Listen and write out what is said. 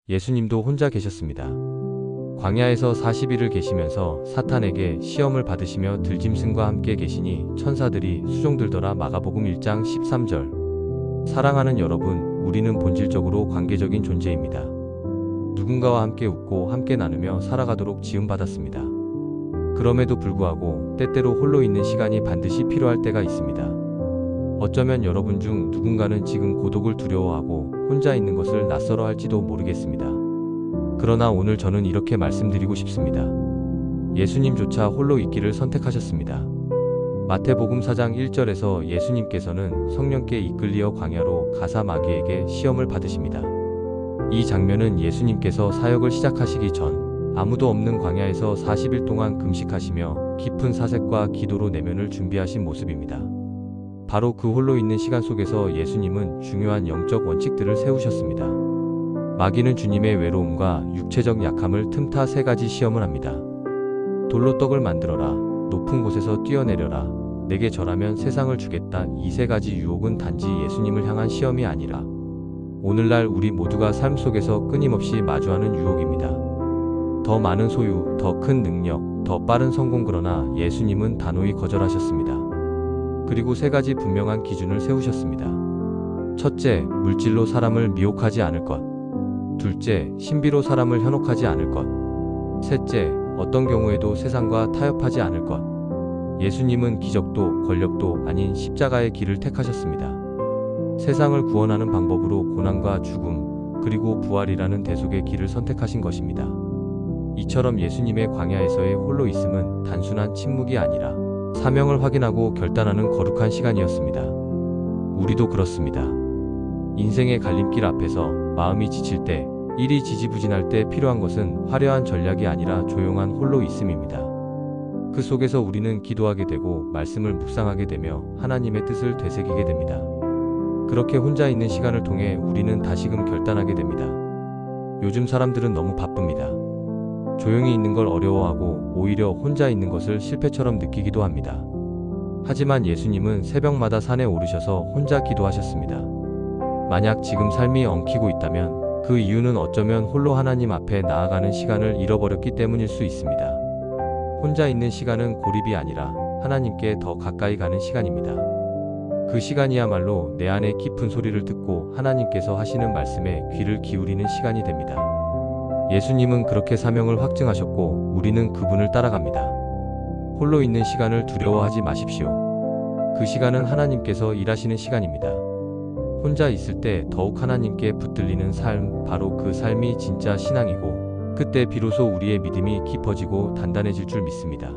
예수님도 혼자 계셨습니다. 광야에서 40일을 계시면서 사탄에게 시험을 받으시며 들짐승과 함께 계시니 천사들이 수종들더라. 마가복음 1장 13절. 사랑하는 여러분, 우리는 본질적으로 관계적인 존재입니다. 누군가와 함께 웃고 함께 나누며 살아가도록 지음받았습니다. 그럼에도 불구하고 때때로 홀로 있는 시간이 반드시 필요할 때가 있습니다. 어쩌면 여러분 중 누군가는 지금 고독을 두려워하고 혼자 있는 것을 낯설어 할지도 모르겠습니다. 그러나 오늘 저는 이렇게 말씀드리고 싶습니다. 예수님조차 홀로 있기를 선택하셨습니다. 마태복음 4장 1절에서 예수님께서는 성령께 이끌리어 광야로 가사 마귀에게 시험을 받으십니다. 이 장면은 예수님께서 사역을 시작하시기 전 아무도 없는 광야에서 40일 동안 금식하시며 깊은 사색과 기도로 내면을 준비하신 모습입니다. 바로 그 홀로 있는 시간 속에서 예수님은 중요한 영적 원칙들을 세우셨습니다. 마귀는 주님의 외로움과 육체적 약함을 틈타 3가지 시험을 합니다. 돌로 떡을 만들어라, 높은 곳에서 뛰어내려라, 내게 절하면 세상을 주겠다. 이 3가지 유혹은 단지 예수님을 향한 시험이 아니라 오늘날 우리 모두가 삶 속에서 끊임없이 마주하는 유혹입니다. 더 많은 소유, 더 큰 능력, 더 빠른 성공. 그러나 예수님은 단호히 거절하셨습니다. 그리고 3가지 분명한 기준을 세우셨습니다. 첫째, 물질로 사람을 미혹하지 않을 것. 둘째, 신비로 사람을 현혹하지 않을 것. 셋째, 어떤 경우에도 세상과 타협하지 않을 것. 예수님은 기적도 권력도 아닌 십자가의 길을 택하셨습니다. 세상을 구원하는 방법으로 고난과 죽음, 그리고 부활이라는 대속의 길을 선택하신 것입니다. 이처럼 예수님의 광야에서의 홀로 있음은 단순한 침묵이 아니라 사명을 확인하고 결단하는 거룩한 시간이었습니다. 우리도 그렇습니다. 인생의 갈림길 앞에서 마음이 지칠 때, 일이 지지부진할 때 필요한 것은 화려한 전략이 아니라 조용한 홀로 있음입니다. 그 속에서 우리는 기도하게 되고 말씀을 묵상하게 되며 하나님의 뜻을 되새기게 됩니다. 그렇게 혼자 있는 시간을 통해 우리는 다시금 결단하게 됩니다. 요즘 사람들은 너무 바쁩니다. 조용히 있는 걸 어려워하고 오히려 혼자 있는 것을 실패처럼 느끼기도 합니다. 하지만 예수님은 새벽마다 산에 오르셔서 혼자 기도하셨습니다. 만약 지금 삶이 엉키고 있다면 그 이유는 어쩌면 홀로 하나님 앞에 나아가는 시간을 잃어버렸기 때문일 수 있습니다. 혼자 있는 시간은 고립이 아니라 하나님께 더 가까이 가는 시간입니다. 그 시간이야말로 내 안의 깊은 소리를 듣고 하나님께서 하시는 말씀에 귀를 기울이는 시간이 됩니다. 예수님은 그렇게 사명을 확증하셨고 우리는 그분을 따라갑니다. 홀로 있는 시간을 두려워하지 마십시오. 그 시간은 하나님께서 일하시는 시간입니다. 혼자 있을 때 더욱 하나님께 붙들리는 삶, 바로 그 삶이 진짜 신앙이고 그때 비로소 우리의 믿음이 깊어지고 단단해질 줄 믿습니다.